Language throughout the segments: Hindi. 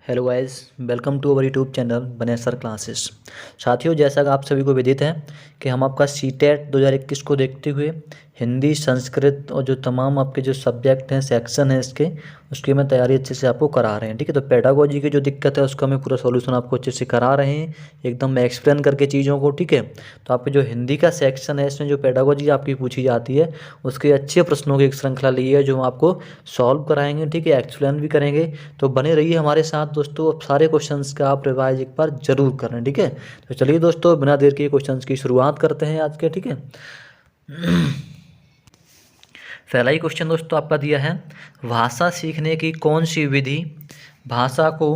Hello guys, welcome to our YouTube channel Banesar classes. साथियों, जैसा कि आप सभी को विदित है कि हम आपका सीटेट 2021 को देखते हुए हिंदी, संस्कृत और जो तमाम आपके जो सब्जेक्ट हैं, सेक्शन हैं उसकी मैं तैयारी अच्छे से आपको करा रहे हैं। ठीक है, तो पेडागोजी की जो दिक्कत है उसका मैं पूरा सॉल्यूशन आपको अच्छे से करा रहे हैं, एकदम एक्सप्लेन करके चीज़ों को। ठीक है, तो आपके जो हिंदी का सेक्शन है इसमें जो पेडागोजी आपकी पूछी जाती है उसके अच्छे प्रश्नों की एक श्रृंखला ली है जो हम आपको सॉल्व कराएंगे। ठीक है, एक्सप्लेन भी करेंगे, तो बने रहिए हमारे साथ दोस्तों। अब सारे क्वेश्चंस का आप रिवाइज एक बार जरूर करें। ठीक है, तो चलिए दोस्तों, बिना देर के क्वेश्चंस की शुरुआत करते हैं आज के। ठीक है, पहला ही क्वेश्चन दोस्तों आपका दिया है, भाषा सीखने की कौन सी विधि भाषा को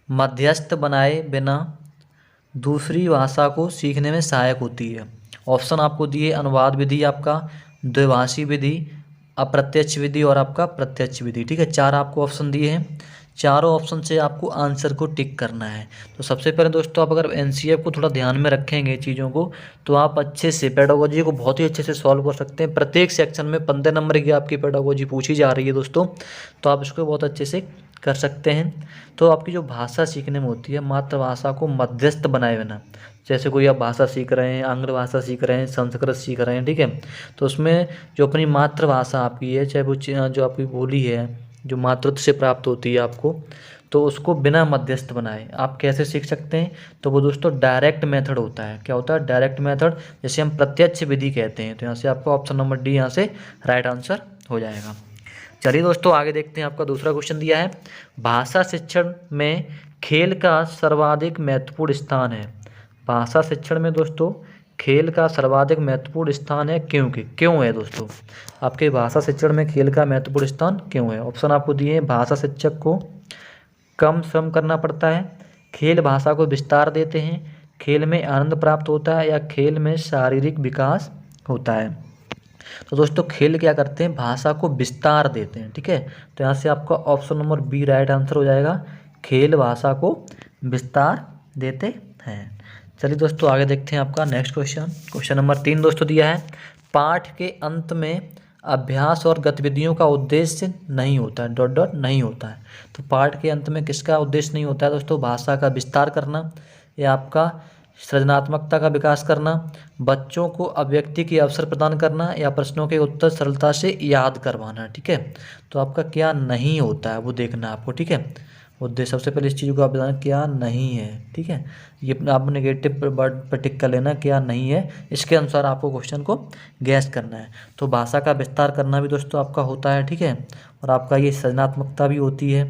मध्यस्थ बनाए बिना दूसरी भाषा को सीखने में सहायक होती है। ऑप्शन आपको दिए, अनुवाद विधि, आपका द्विभाषी विधि, अप्रत्यक्ष विधि और आपका प्रत्यक्ष विधि। ठीक है, चार आपको ऑप्शन दिए हैं, चारों ऑप्शन से आपको आंसर को टिक करना है। तो सबसे पहले दोस्तों, आप अगर एनसीईआरटी को थोड़ा ध्यान में रखेंगे चीज़ों को, तो आप अच्छे से पेडागोजी को बहुत ही अच्छे से सॉल्व कर सकते हैं। प्रत्येक सेक्शन में 15 नंबर की आपकी पेडागोजी पूछी जा रही है दोस्तों, तो आप इसको बहुत अच्छे से कर सकते हैं। तो आपकी जो भाषा सीखने में होती है, मातृभाषा को मध्यस्थ बनाए बिना, जैसे कोई आप भाषा सीख रहे हैं, आंग्ल भाषा सीख रहे हैं, संस्कृत सीख रहे हैं, ठीक है, तो उसमें जो अपनी मातृभाषा आपकी है, चाहे वो जो आपकी बोली है जो मातृत्व से प्राप्त होती है आपको, तो उसको बिना मध्यस्थ बनाए आप कैसे सीख सकते हैं। तो वो दोस्तों डायरेक्ट मेथड होता है। क्या होता है? डायरेक्ट मेथड, जैसे हम प्रत्यक्ष विधि कहते हैं। तो यहाँ से आपका ऑप्शन नंबर डी यहाँ से राइट आंसर हो जाएगा। चलिए दोस्तों, आगे देखते हैं। आपका दूसरा क्वेश्चन दिया है, भाषा शिक्षण में खेल का सर्वाधिक महत्वपूर्ण स्थान है। भाषा शिक्षण में दोस्तों खेल का सर्वाधिक महत्वपूर्ण स्थान है, क्योंकि क्यों है दोस्तों आपके भाषा शिक्षण में खेल का महत्वपूर्ण स्थान क्यों है। ऑप्शन आपको दिए हैं, भाषा शिक्षक को कम श्रम करना पड़ता है, खेल भाषा को विस्तार देते हैं, खेल में आनंद प्राप्त होता है, या खेल में शारीरिक विकास होता है। तो दोस्तों खेल क्या करते हैं? भाषा को विस्तार देते हैं। ठीक है, तो यहाँ से आपका option number B right answer हो जाएगा, खेल भाषा को विस्तार देते हैं। चलिए दोस्तों, आगे देखते हैं। आपका नेक्स्ट क्वेश्चन नंबर 3 दोस्तों दिया है, पाठ के अंत में अभ्यास और गतिविधियों का उद्देश्य नहीं होता है, डॉट डॉट नहीं होता है। तो पाठ के अंत में किसका उद्देश्य नहीं होता है दोस्तों? भाषा का विस्तार करना, या आपका सृजनात्मकता का विकास करना, बच्चों को अभिव्यक्ति की अवसर प्रदान करना, या प्रश्नों के उत्तर सरलता से याद करवाना। ठीक है, तो आपका क्या नहीं होता है वो देखना है आपको। ठीक है, उद्देश्य सबसे पहले इस चीज़ को आप बताना क्या नहीं है। ठीक है, ये आप नेगेटिव वर्ड पर टिक कर लेना, क्या नहीं है, इसके अनुसार आपको क्वेश्चन को गैस करना है। तो भाषा का विस्तार करना भी दोस्तों आपका होता है। ठीक है, और आपका ये सृजनात्मकता भी होती है,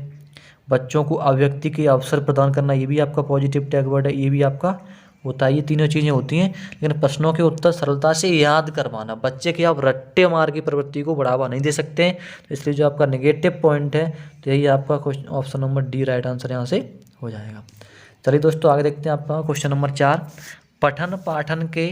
बच्चों को अभिव्यक्ति के अवसर प्रदान करना, ये भी आपका पॉजिटिव टैग वर्ड है, ये भी आपका होता है। ये तीनों चीज़ें होती हैं। लेकिन प्रश्नों के उत्तर सरलता से याद करवाना, बच्चे के आप रट्टे मार की प्रवृत्ति को बढ़ावा नहीं दे सकते हैं, तो इसलिए जो आपका नेगेटिव पॉइंट है, तो यही आपका option number D right answer यहाँ से हो जाएगा। चलिए दोस्तों, आगे देखते हैं। आपका क्वेश्चन नंबर 4, पठन पाठन के,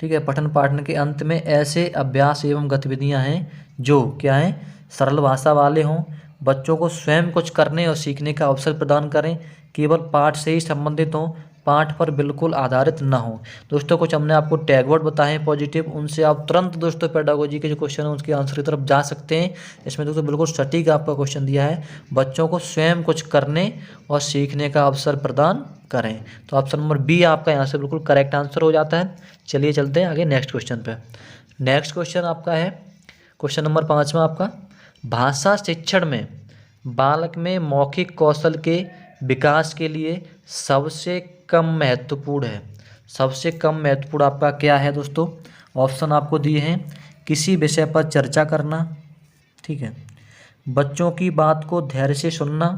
ठीक है, पठन पाठन के अंत में ऐसे अभ्यास एवं गतिविधियाँ हैं जो क्या हैं? सरल भाषा वाले हों, बच्चों को स्वयं कुछ करने और सीखने का अवसर प्रदान करें, केवल पाठ से ही संबंधित हों, पाठ पर बिल्कुल आधारित ना हो। दोस्तों कुछ हमने आपको टैग वर्ड बताए हैं पॉजिटिव, उनसे आप तुरंत दोस्तों पेडागोजी के जो क्वेश्चन है उसके आंसर की तरफ जा सकते हैं। इसमें दोस्तों बिल्कुल सटीक आपका क्वेश्चन दिया है, बच्चों को स्वयं कुछ करने और सीखने का अवसर प्रदान करें। तो ऑप्शन नंबर बी आपका यहाँ से बिल्कुल करेक्ट आंसर हो जाता है। चलिए चलते हैं आगे नेक्स्ट क्वेश्चन पे। नेक्स्ट क्वेश्चन आपका है क्वेश्चन नंबर 5 में आपका, भाषा शिक्षण में बालक में मौखिक कौशल के विकास के लिए सबसे कम महत्वपूर्ण है। सबसे कम महत्वपूर्ण आपका क्या है दोस्तों? ऑप्शन आपको दिए हैं, किसी विषय पर चर्चा करना, ठीक है, बच्चों की बात को धैर्य से सुनना,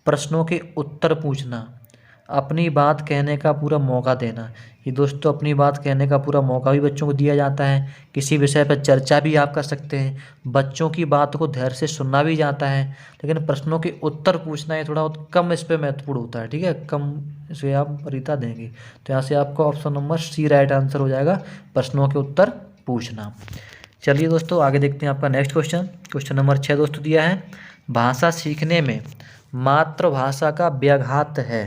प्रश्नों के उत्तर पूछना, अपनी बात कहने का पूरा मौका देना। ये दोस्तों अपनी बात कहने का पूरा मौका भी बच्चों को दिया जाता है, किसी विषय पर चर्चा भी आप कर सकते हैं, बच्चों की बात को धैर्य से सुनना भी जाता है, लेकिन प्रश्नों के उत्तर पूछना ये थोड़ा कम इस पर महत्वपूर्ण होता है। ठीक है, कम इसे आप वरीयता देंगे। तो यहाँ से आपका option number C right answer हो जाएगा, प्रश्नों के उत्तर पूछना। चलिए दोस्तों, आगे देखते हैं। आपका नेक्स्ट क्वेश्चन नंबर 6 दोस्तों दिया है, भाषा सीखने में मातृभाषा का व्याघात है।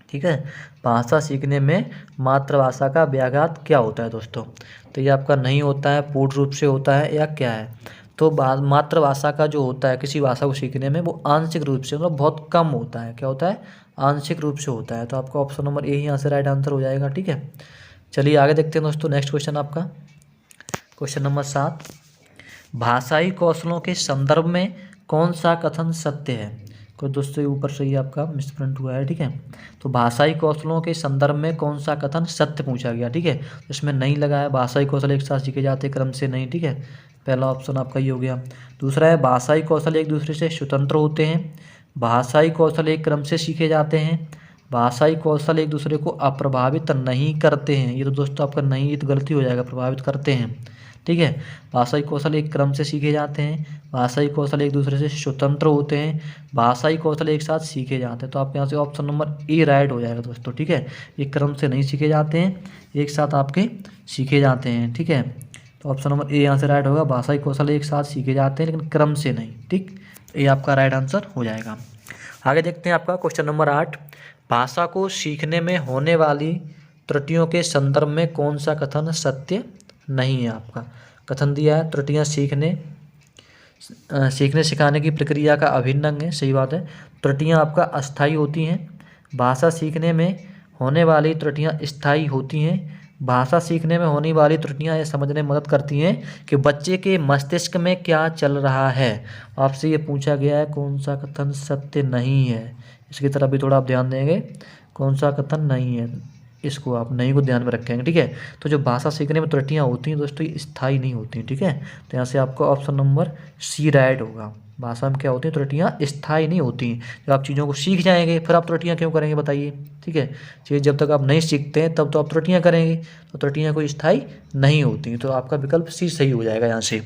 ठीक है, भाषा सीखने में मातृभाषा का व्याघात क्या होता है दोस्तों? तो ये आपका नहीं होता है, पूर्ण रूप से होता है, या क्या है? तो मातृभाषा का जो होता है किसी भाषा को सीखने में वो आंशिक रूप से मतलब बहुत कम होता है। क्या होता है? आंशिक रूप से होता है। तो आपका ऑप्शन नंबर ए ही यहाँ से राइट आंसर हो जाएगा। ठीक है, चलिए आगे देखते हैं दोस्तों। नेक्स्ट क्वेश्चन आपका क्वेश्चन नंबर 7, भाषाई कौशलों के संदर्भ में कौन सा कथन सत्य है? कोई दोस्तों ऊपर से ही आपका मिसप्रिंट हुआ है। ठीक है, तो भाषाई कौशलों के संदर्भ में कौन सा कथन सत्य पूछा गया। ठीक है, तो इसमें नहीं लगा है भाषाई कौशल एक साथ सीखे जाते क्रम से नहीं। ठीक है, पहला ऑप्शन आपका ये हो गया। दूसरा है भाषाई कौशल एक दूसरे से स्वतंत्र होते हैं। भाषाई कौशल एक क्रम से सीखे जाते हैं। भाषाई कौशल एक दूसरे को अप्रभावित नहीं करते हैं। ये तो दोस्तों आपका नहीं, ये तो गलती हो जाएगा, प्रभावित करते हैं। ठीक है, भाषाई कौशल एक क्रम से सीखे जाते हैं। भाषाई कौशल एक दूसरे से स्वतंत्र होते हैं। भाषाई कौशल एक साथ सीखे जाते हैं। तो आप यहाँ से ऑप्शन नंबर ए राइट हो जाएगा दोस्तों। ठीक है, एक क्रम से नहीं सीखे जाते हैं, एक साथ आपके सीखे जाते हैं। ठीक है, तो ऑप्शन नंबर ए यहाँ से राइट होगा। भाषाई कौशल एक साथ सीखे जाते हैं लेकिन क्रम से नहीं। ठीक, ये आपका राइट आंसर हो जाएगा। आगे देखते हैं आपका क्वेश्चन नंबर 8, भाषा को सीखने में होने वाली त्रुटियों के संदर्भ में कौन सा कथन सत्य नहीं है? आपका कथन दिया है त्रुटियां सीखने सिखाने की प्रक्रिया का अभिन्न अंग है। सही बात है, त्रुटियां आपका अस्थायी होती हैं। भाषा सीखने में होने वाली त्रुटियां स्थायी होती हैं। भाषा सीखने में होने वाली त्रुटियां ये समझने में मदद करती हैं कि बच्चे के मस्तिष्क में क्या चल रहा है। आपसे ये पूछा गया है कौन सा कथन सत्य नहीं है। इसकी तरफ भी थोड़ा आप ध्यान देंगे, कौन सा कथन नहीं है, इसको आप नहीं को ध्यान में रखेंगे। ठीक है, तो जो भाषा सीखने में त्रुटियां होती हैं दोस्तों ये स्थायी नहीं होती हैं। ठीक है, तो यहाँ से आपका ऑप्शन नंबर सी राइट होगा। भाषा में क्या होती है, त्रुटियां स्थायी नहीं होती हैं। जब आप चीज़ों को सीख जाएंगे फिर आप त्रुटियां क्यों करेंगे बताइए। ठीक है, चीज़ जब तक आप नहीं सीखते हैं तब तो आप त्रुटियां करेंगे, तो त्रुटियां कोई स्थायी नहीं होती। तो आपका विकल्प सी सही हो जाएगा यहाँ से।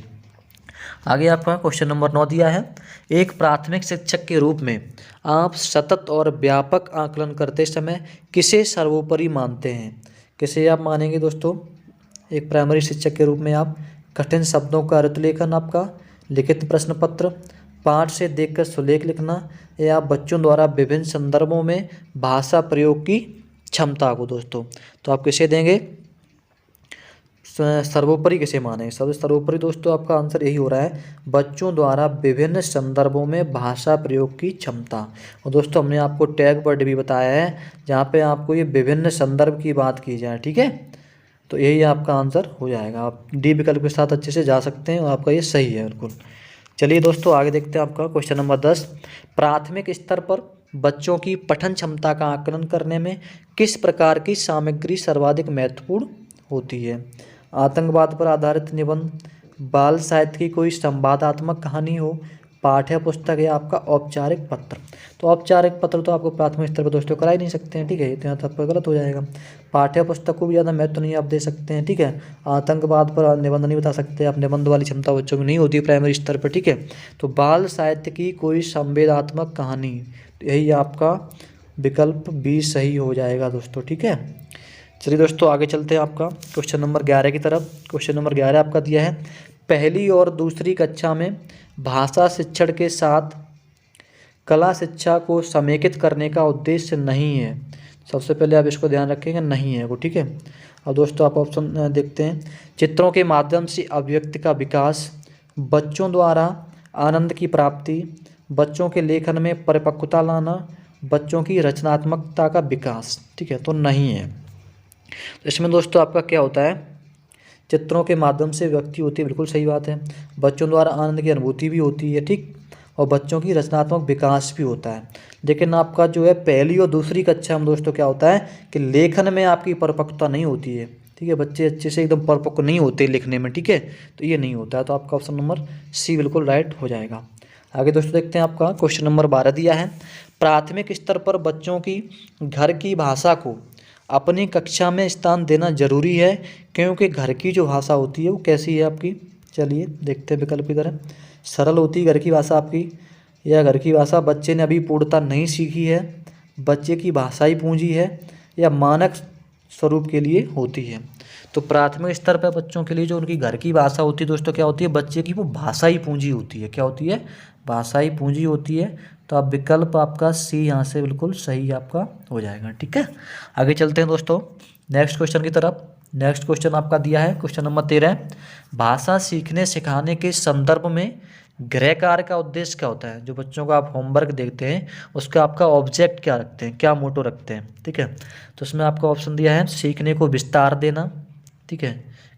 आगे आपका क्वेश्चन नंबर 9 दिया है, एक प्राथमिक शिक्षक के रूप में आप सतत और व्यापक आकलन करते समय किसे सर्वोपरि मानते हैं? किसे आप मानेंगे दोस्तों? एक प्राइमरी शिक्षक के रूप में आप कठिन शब्दों का अर्थ लेखन, आपका लिखित प्रश्न पत्र, पाठ से देखकर सुलेख लिखना, या बच्चों द्वारा विभिन्न संदर्भों में भाषा प्रयोग की क्षमता को दोस्तों। तो आप किसे देंगे? सर्वोपरि किसे माने? सबसे सर्वोपरि दोस्तों आपका आंसर यही हो रहा है, बच्चों द्वारा विभिन्न संदर्भों में भाषा प्रयोग की क्षमता। और दोस्तों हमने आपको टैग वर्ड भी बताया है जहाँ पे आपको ये विभिन्न संदर्भ की बात की जाए। ठीक है, तो यही आपका आंसर हो जाएगा। आप डी विकल्प के साथ अच्छे से जा सकते हैं और आपका ये सही है बिल्कुल। चलिए दोस्तों आगे देखते हैं आपका क्वेश्चन नंबर 10, प्राथमिक स्तर पर बच्चों की पठन क्षमता का आकलन करने में किस प्रकार की सामग्री सर्वाधिक महत्वपूर्ण होती है? आतंकवाद पर आधारित निबंध, बाल साहित्य की कोई संवादात्मक कहानी हो, पाठ्य पुस्तक या आपका औपचारिक पत्र। तो औपचारिक पत्र तो आपको प्राथमिक स्तर पर दोस्तों करा ही नहीं सकते हैं। ठीक है, तो यहाँ तक आपका गलत हो जाएगा। पाठ्य पुस्तक को भी ज़्यादा महत्व नहीं आप दे सकते हैं। ठीक है, आतंकवाद पर निबंध नहीं बता सकते आप, निबंध वाली क्षमता बच्चों की नहीं होती प्राइमरी स्तर पर। ठीक है, तो बाल साहित्य की कोई संवेदात्मक कहानी, यही आपका विकल्प बी सही हो जाएगा दोस्तों। ठीक है, चलिए दोस्तों आगे चलते हैं आपका क्वेश्चन नंबर 11 की तरफ। क्वेश्चन नंबर 11 आपका दिया है, पहली और दूसरी कक्षा में भाषा शिक्षण के साथ कला शिक्षा को समेकित करने का उद्देश्य नहीं है। सबसे पहले आप इसको ध्यान रखेंगे, नहीं है वो। ठीक है, अब दोस्तों आप ऑप्शन देखते हैं, चित्रों के माध्यम से अभिव्यक्ति का विकास, बच्चों द्वारा आनंद की प्राप्ति, बच्चों के लेखन में परिपक्वता लाना, बच्चों की रचनात्मकता का विकास। ठीक है, तो नहीं है। तो इसमें दोस्तों आपका क्या होता है, चित्रों के माध्यम से व्यक्ति होती है, बिल्कुल सही बात है। बच्चों द्वारा आनंद की अनुभूति भी होती है। ठीक, और बच्चों की रचनात्मक विकास भी होता है। लेकिन आपका जो है पहली और दूसरी कक्षा में दोस्तों क्या होता है कि लेखन में आपकी परिपक्वता नहीं होती है। ठीक है, बच्चे अच्छे से एकदम परिपक्व नहीं होते लिखने में। ठीक है, तो ये नहीं होता है। तो आपका ऑप्शन नंबर सी बिल्कुल राइट हो जाएगा। आगे दोस्तों देखते हैं आपका क्वेश्चन नंबर 12 दिया है, प्राथमिक स्तर पर बच्चों की घर की भाषा को अपनी कक्षा में स्थान देना जरूरी है, क्योंकि घर की जो भाषा होती है वो कैसी है आपकी? चलिए देखते हैं विकल्प की तरह। सरल होती है घर की भाषा आपकी, या घर की भाषा बच्चे ने अभी पूर्णता नहीं सीखी है, बच्चे की भाषाई पूंजी है, या मानक स्वरूप के लिए होती है। तो प्राथमिक स्तर पर बच्चों के लिए जो उनकी घर की भाषा होती है दोस्तों क्या होती है, बच्चे की वो भाषाई पूंजी होती है। क्या होती है? भाषाई पूंजी होती है। तो आप विकल्प आपका सी यहाँ से बिल्कुल सही आपका हो जाएगा। ठीक है, आगे चलते हैं दोस्तों नेक्स्ट क्वेश्चन की तरफ। नेक्स्ट क्वेश्चन आपका दिया है क्वेश्चन नंबर 13, भाषा सीखने सिखाने के संदर्भ में गृह कार्य का उद्देश्य क्या होता है। जो बच्चों को आप होमवर्क देखते हैं उसका आपका ऑब्जेक्ट क्या रखते हैं, क्या मोटो रखते हैं, ठीक है। तो उसमें आपका ऑप्शन दिया है सीखने को विस्तार देना, ठीक है।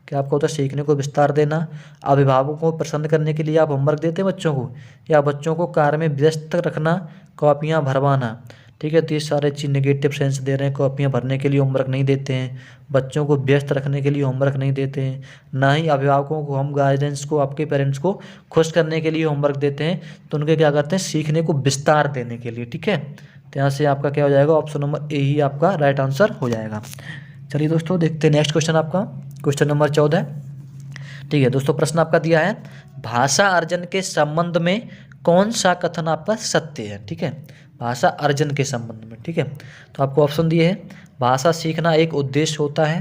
क्या आपका होता है सीखने को विस्तार देना, अभिभावकों को प्रसन्न करने के लिए आप होमवर्क देते हैं बच्चों को, या बच्चों को कार्य में व्यस्त रखना, कॉपियाँ भरवाना, ठीक है। तो ये सारे चीज़ नेगेटिव सेंस दे रहे हैं। कॉपियाँ भरने के लिए होमवर्क नहीं देते हैं, बच्चों को व्यस्त रखने के लिए होमवर्क नहीं देते हैं, ना ही अभिभावकों को, हम गार्जियंस को, आपके पेरेंट्स को खुश करने के लिए होमवर्क देते हैं। तो उनके क्या करते हैं सीखने को विस्तार देने के लिए, ठीक है। तो यहाँ से आपका क्या हो जाएगा, ऑप्शन नंबर ए ही आपका राइट आंसर हो जाएगा। चलिए दोस्तों देखते हैं नेक्स्ट क्वेश्चन आपका क्वेश्चन नंबर 14, ठीक है दोस्तों। प्रश्न आपका दिया है भाषा अर्जन के संबंध में कौन सा कथन आपका सत्य है, ठीक है। भाषा अर्जन के संबंध में, ठीक है। तो आपको ऑप्शन दिए हैं भाषा सीखना एक उद्देश्य होता है।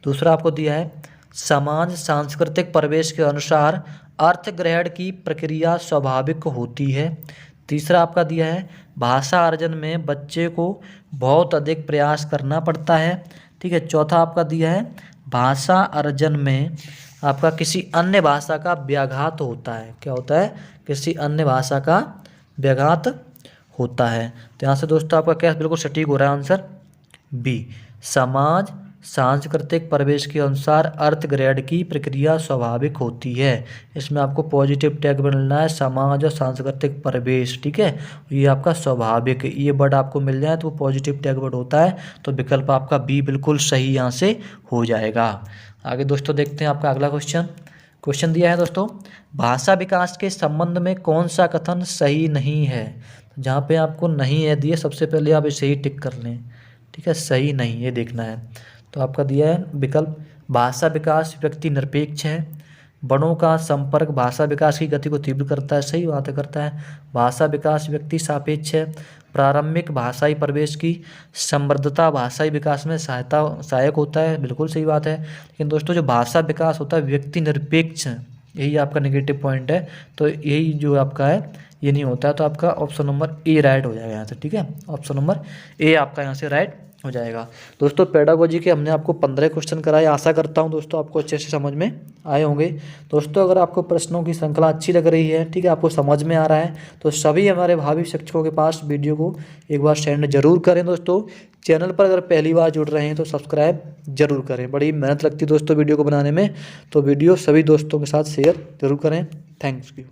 दूसरा आपको दिया है समाज सांस्कृतिक परिवेश के अनुसार अर्थ ग्रहण की प्रक्रिया स्वाभाविक होती है। तीसरा आपका दिया है भाषा अर्जन में बच्चे को बहुत अधिक प्रयास करना पड़ता है, ठीक है। चौथा आपका दिया है भाषा अर्जन में आपका किसी अन्य भाषा का व्याघात होता है। क्या होता है, किसी अन्य भाषा का व्याघात होता है। तो यहाँ से दोस्तों आपका क्या बिल्कुल सटीक हो रहा है आंसर बी, समाज सांस्कृतिक परिवेश के अनुसार अर्थ ग्रहण की प्रक्रिया स्वाभाविक होती है। इसमें आपको पॉजिटिव टैग मिलना है, समाज और सांस्कृतिक परिवेश, ठीक है। ये आपका स्वाभाविक, ये वर्ड आपको मिल जाए तो वो पॉजिटिव टैग वर्ड होता है। तो विकल्प आपका बी बिल्कुल सही यहाँ से हो जाएगा। आगे दोस्तों देखते हैं आपका अगला क्वेश्चन दिया है दोस्तों भाषा विकास के संबंध में कौन सा कथन सही नहीं है। जहाँ पे आपको नहीं है दिए सबसे पहले आप इसे ही टिक कर लें, ठीक है। सही नहीं ये देखना है। तो आपका दिया है विकल्प भाषा विकास व्यक्ति निरपेक्ष है, बड़ों का संपर्क भाषा विकास की गति को तीव्र करता है, सही बात है करता है। भाषा विकास व्यक्ति सापेक्ष है, प्रारंभिक भाषाई प्रवेश की समृद्धता भाषाई विकास में सहायक होता है, बिल्कुल सही बात है। लेकिन दोस्तों जो भाषा विकास होता है व्यक्ति निरपेक्ष है, यही आपका नेगेटिव पॉइंट है। तो यही जो आपका है ये नहीं होता है। तो आपका ऑप्शन नंबर ए राइट हो जाएगा यहाँ से, ठीक है। ऑप्शन नंबर ए आपका यहाँ से राइट हो जाएगा। दोस्तों पेडागोजी के हमने आपको 15 क्वेश्चन कराए। आशा करता हूँ दोस्तों आपको अच्छे से समझ में आए होंगे। दोस्तों अगर आपको प्रश्नों की श्रृंखला अच्छी लग रही है, ठीक है, आपको समझ में आ रहा है, तो सभी हमारे भावी शिक्षकों के पास वीडियो को एक बार सेंड जरूर करें। दोस्तों चैनल पर अगर पहली बार जुड़ रहे हैं तो सब्सक्राइब जरूर करें। बड़ी मेहनत लगती है दोस्तों वीडियो को बनाने में, तो वीडियो सभी दोस्तों के साथ शेयर जरूर करें। Thanks you.